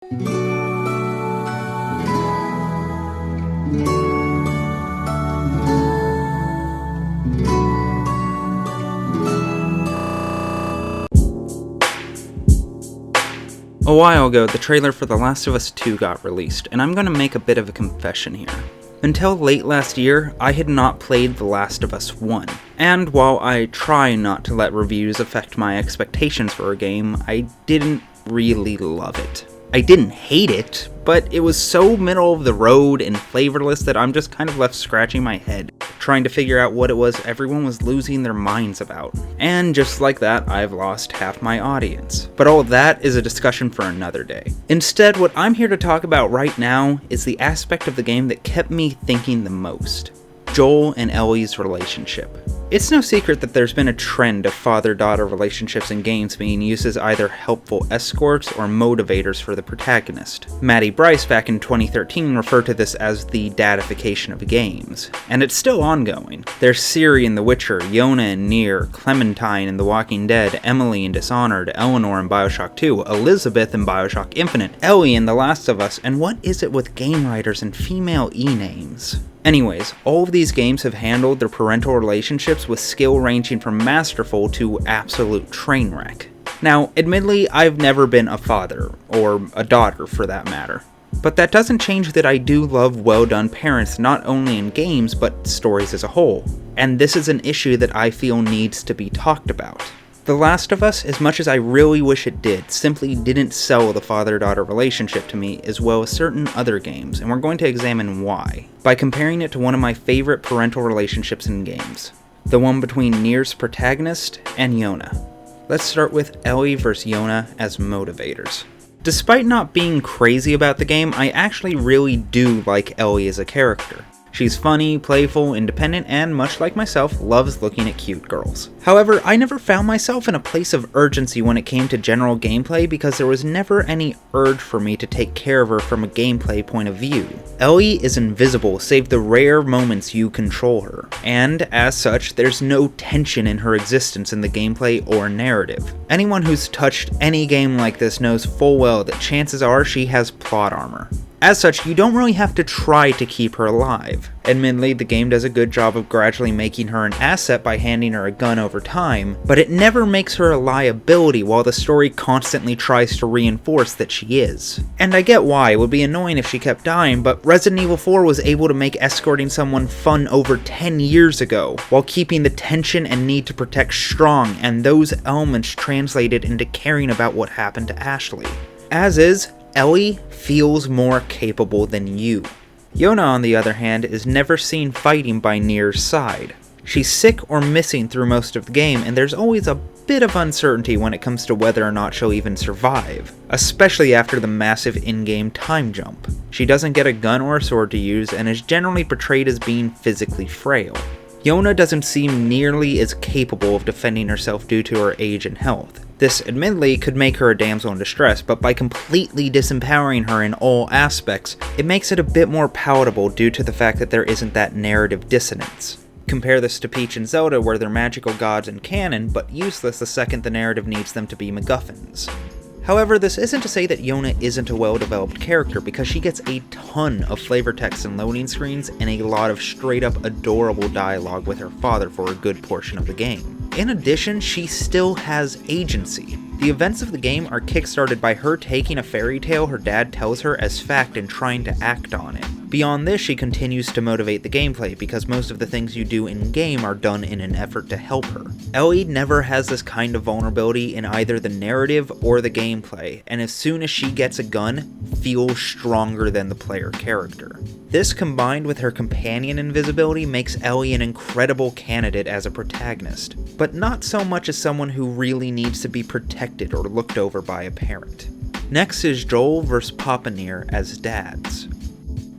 A while ago, the trailer for The Last of Us 2 got released, and I'm going to make a bit of a confession here. Until late last year, I had not played The Last of Us 1, and while I try not to let reviews affect my expectations for a game, I didn't really love it. I didn't hate it, but it was so middle of the road and flavorless that I'm just kind of left scratching my head, trying to figure out what it was everyone was losing their minds about. And just like that, I've lost half my audience. But all of that is a discussion for another day. Instead, what I'm here to talk about right now is the aspect of the game that kept me thinking the most: Joel and Ellie's relationship. It's no secret that there's been a trend of father-daughter relationships in games being used as either helpful escorts or motivators for the protagonist. Maddie Bryce back in 2013 referred to this as the dadification of games, and it's still ongoing. There's Ciri in The Witcher, Yona in Nier, Clementine in The Walking Dead, Emily in Dishonored, Eleanor in Bioshock 2, Elizabeth in Bioshock Infinite, Ellie in The Last of Us, and what is it with game writers and female E-names? Anyways, all of these games have handled their parental relationships with skill ranging from masterful to absolute train wreck. Now, admittedly, I've never been a father, or a daughter for that matter. But that doesn't change that I do love well-done parents not only in games, but stories as a whole. And this is an issue that I feel needs to be talked about. The Last of Us, as much as I really wish it did, simply didn't sell the father-daughter relationship to me as well as certain other games, and we're going to examine why, by comparing it to one of my favorite parental relationships in games, the one between Nier's protagonist and Yona. Let's start with Ellie vs. Yona as motivators. Despite not being crazy about the game, I actually really do like Ellie as a character. She's funny, playful, independent, and much like myself, loves looking at cute girls. However, I never found myself in a place of urgency when it came to general gameplay because there was never any urge for me to take care of her from a gameplay point of view. Ellie is invisible save the rare moments you control her, and as such, there's no tension in her existence in the gameplay or narrative. Anyone who's touched any game like this knows full well that chances are she has plot armor. As such, you don't really have to try to keep her alive. Admittedly, the game does a good job of gradually making her an asset by handing her a gun over time, but it never makes her a liability while the story constantly tries to reinforce that she is. And I get why, it would be annoying if she kept dying, but Resident Evil 4 was able to make escorting someone fun over 10 years ago, while keeping the tension and need to protect strong, and those elements translated into caring about what happened to Ashley. As is, Ellie feels more capable than you. Yona, on the other hand, is never seen fighting by Nier's side. She's sick or missing through most of the game, and there's always a bit of uncertainty when it comes to whether or not she'll even survive, especially after the massive in-game time jump. She doesn't get a gun or a sword to use, and is generally portrayed as being physically frail. Yona doesn't seem nearly as capable of defending herself due to her age and health. This, admittedly, could make her a damsel in distress, but by completely disempowering her in all aspects, it makes it a bit more palatable due to the fact that there isn't that narrative dissonance. Compare this to Peach and Zelda, where they're magical gods in canon, but useless the second the narrative needs them to be MacGuffins. However, this isn't to say that Yona isn't a well-developed character, because she gets a ton of flavor text and loading screens, and a lot of straight-up adorable dialogue with her father for a good portion of the game. In addition, she still has agency. The events of the game are kickstarted by her taking a fairy tale her dad tells her as fact and trying to act on it. Beyond this, she continues to motivate the gameplay, because most of the things you do in-game are done in an effort to help her. Ellie never has this kind of vulnerability in either the narrative or the gameplay, and as soon as she gets a gun, feels stronger than the player character. This, combined with her companion invisibility, makes Ellie an incredible candidate as a protagonist, but not so much as someone who really needs to be protected or looked over by a parent. Next is Joel vs. Papa Nier as dads.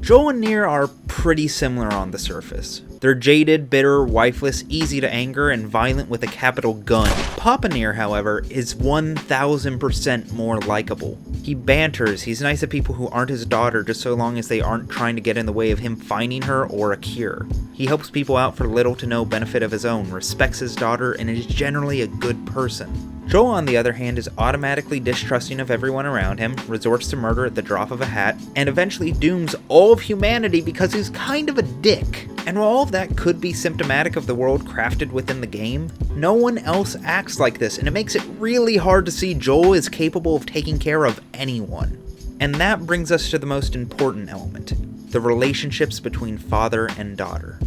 Joel and Nier are pretty similar on the surface. They're jaded, bitter, wifeless, easy to anger, and violent with a capital gun. Papa Nier, however, is 1000% more likable. He banters, he's nice to people who aren't his daughter just so long as they aren't trying to get in the way of him finding her or a cure. He helps people out for little to no benefit of his own, respects his daughter, and is generally a good person. Joel, on the other hand, is automatically distrusting of everyone around him, resorts to murder at the drop of a hat, and eventually dooms all of humanity because he's kind of a dick. And while all of that could be symptomatic of the world crafted within the game, no one else acts like this, and it makes it really hard to see Joel is capable of taking care of anyone. And that brings us to the most important element, the relationships between father and daughter.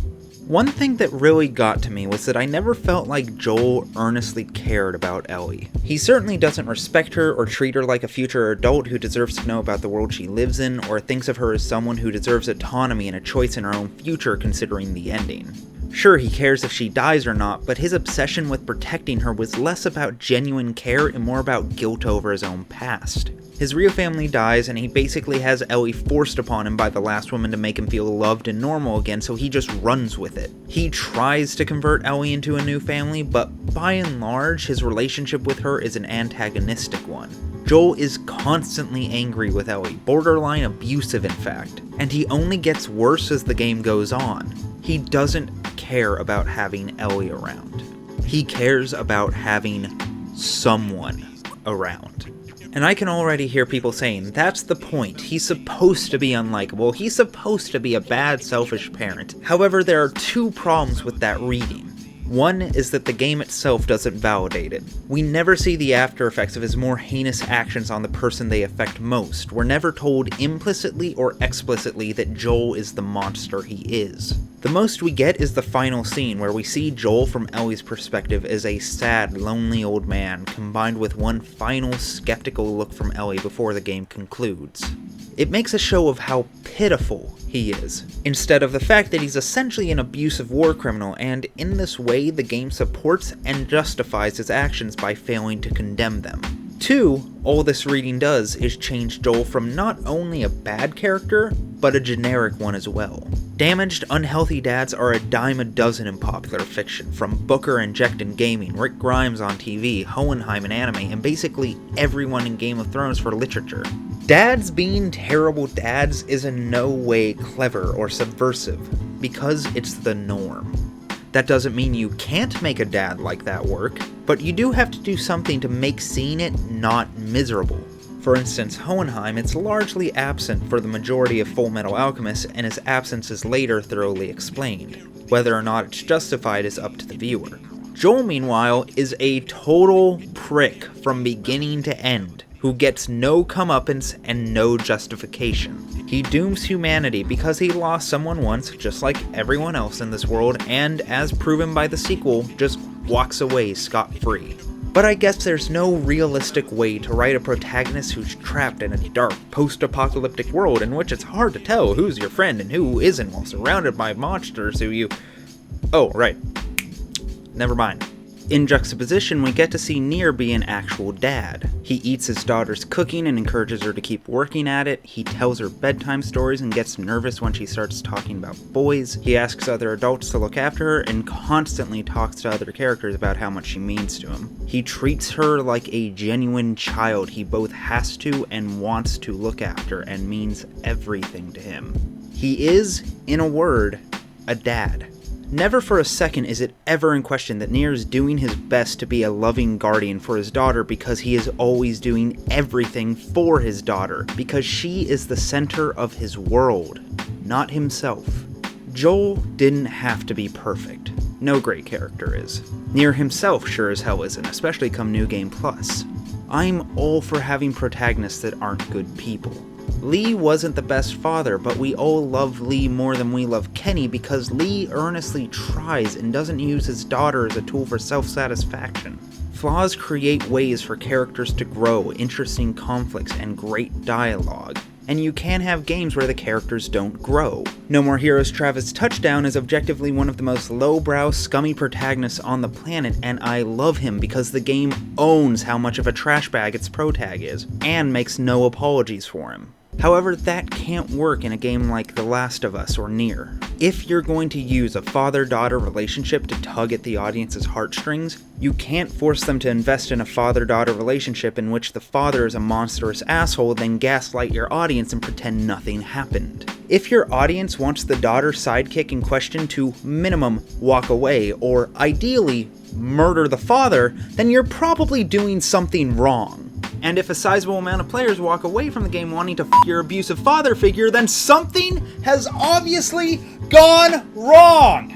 One thing that really got to me was that I never felt like Joel earnestly cared about Ellie. He certainly doesn't respect her or treat her like a future adult who deserves to know about the world she lives in, or thinks of her as someone who deserves autonomy and a choice in her own future considering the ending. Sure, he cares if she dies or not, but his obsession with protecting her was less about genuine care and more about guilt over his own past. His real family dies, and he basically has Ellie forced upon him by the last woman to make him feel loved and normal again, so he just runs with it. He tries to convert Ellie into a new family, but by and large, his relationship with her is an antagonistic one. Joel is constantly angry with Ellie, borderline abusive in fact, and he only gets worse as the game goes on. He doesn't care about having Ellie around. He cares about having someone around. And I can already hear people saying, that's the point, he's supposed to be unlikable, he's supposed to be a bad, selfish parent. However, there are two problems with that reading. One is that the game itself doesn't validate it. We never see the after effects of his more heinous actions on the person they affect most. We're never told implicitly or explicitly that Joel is the monster he is. The most we get is the final scene where we see Joel from Ellie's perspective as a sad, lonely old man, combined with one final skeptical look from Ellie before the game concludes. It makes a show of how pitiful he is, instead of the fact that he's essentially an abusive war criminal, and in this way the game supports and justifies his actions by failing to condemn them. 2, all this reading does is change Joel from not only a bad character, but a generic one as well. Damaged, unhealthy dads are a dime a dozen in popular fiction, from Booker and Jecht in gaming, Rick Grimes on TV, Hohenheim in anime, and basically everyone in Game of Thrones for literature. Dads being terrible dads is in no way clever or subversive, because it's the norm. That doesn't mean you can't make a dad like that work, but you do have to do something to make seeing it not miserable. For instance, Hohenheim, it's largely absent for the majority of Full Metal Alchemist, and its absence is later thoroughly explained. Whether or not it's justified is up to the viewer. Joel, meanwhile, is a total prick from beginning to end, who gets no comeuppance and no justification. He dooms humanity because he lost someone once, just like everyone else in this world, and, as proven by the sequel, just walks away scot-free. But I guess there's no realistic way to write a protagonist who's trapped in a dark, post-apocalyptic world in which it's hard to tell who's your friend and who isn't while surrounded by monsters who you... Oh, right. Never mind. In juxtaposition, we get to see Nier be an actual dad. He eats his daughter's cooking and encourages her to keep working at it. He tells her bedtime stories and gets nervous when she starts talking about boys. He asks other adults to look after her and constantly talks to other characters about how much she means to him. He treats her like a genuine child he both has to and wants to look after, and means everything to him. He is, in a word, a dad. Never for a second is it ever in question that Nier is doing his best to be a loving guardian for his daughter, because he is always doing everything for his daughter, because she is the center of his world, not himself. Joel didn't have to be perfect. No great character is. Nier himself sure as hell isn't, especially come New Game Plus. I'm all for having protagonists that aren't good people. Lee wasn't the best father, but we all love Lee more than we love Kenny because Lee earnestly tries and doesn't use his daughter as a tool for self-satisfaction. Flaws create ways for characters to grow, interesting conflicts, and great dialogue. And you can have games where the characters don't grow. No More Heroes Travis Touchdown is objectively one of the most lowbrow, scummy protagonists on the planet, and I love him because the game owns how much of a trash bag its protag is, and makes no apologies for him. However, that can't work in a game like The Last of Us or Nier. If you're going to use a father-daughter relationship to tug at the audience's heartstrings, you can't force them to invest in a father-daughter relationship in which the father is a monstrous asshole, then gaslight your audience and pretend nothing happened. If your audience wants the daughter sidekick in question to minimum walk away, or ideally murder the father, then you're probably doing something wrong. And if a sizable amount of players walk away from the game wanting to f your abusive father figure, then something has obviously gone wrong!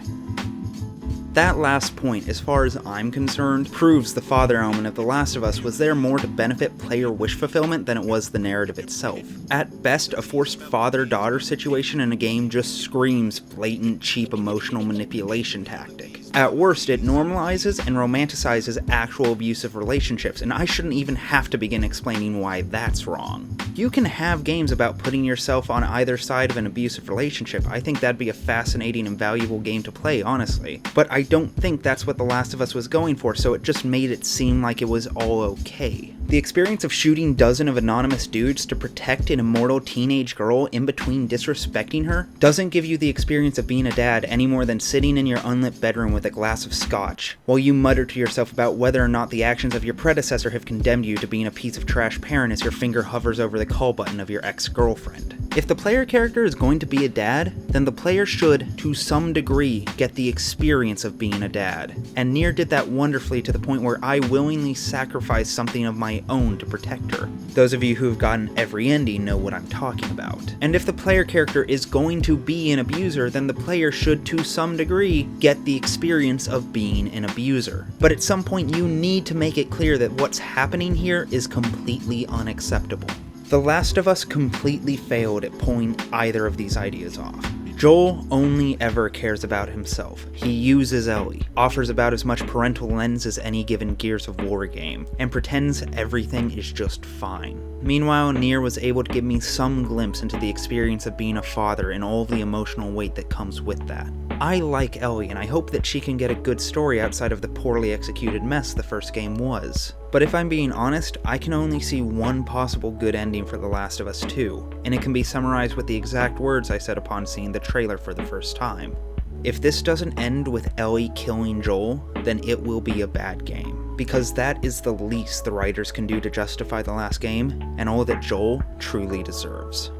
That last point, as far as I'm concerned, proves the father element of The Last of Us was there more to benefit player wish fulfillment than it was the narrative itself. At best, a forced father-daughter situation in a game just screams blatant, cheap emotional manipulation tactic. At worst, it normalizes and romanticizes actual abusive relationships, and I shouldn't even have to begin explaining why that's wrong. You can have games about putting yourself on either side of an abusive relationship. I think that'd be a fascinating and valuable game to play, honestly. But I don't think that's what The Last of Us was going for, so it just made it seem like it was all okay. The experience of shooting dozens of anonymous dudes to protect an immortal teenage girl in between disrespecting her doesn't give you the experience of being a dad any more than sitting in your unlit bedroom with a glass of scotch, while you mutter to yourself about whether or not the actions of your predecessor have condemned you to being a piece of trash parent as your finger hovers over the call button of your ex-girlfriend. If the player character is going to be a dad, then the player should, to some degree, get the experience of being a dad. And Nier did that wonderfully to the point where I willingly sacrificed something of my own to protect her. Those of you who have gotten every ending know what I'm talking about. And if the player character is going to be an abuser, then the player should, to some degree, get the experience of being an abuser. But at some point you need to make it clear that what's happening here is completely unacceptable. The Last of Us completely failed at pulling either of these ideas off. Joel only ever cares about himself. He uses Ellie, offers about as much parental lens as any given Gears of War game, and pretends everything is just fine. Meanwhile, Nier was able to give me some glimpse into the experience of being a father and all the emotional weight that comes with that. I like Ellie, and I hope that she can get a good story outside of the poorly executed mess the first game was. But if I'm being honest, I can only see one possible good ending for The Last of Us 2, and it can be summarized with the exact words I said upon seeing the trailer for the first time. If this doesn't end with Ellie killing Joel, then it will be a bad game, because that is the least the writers can do to justify the last game, and all that Joel truly deserves.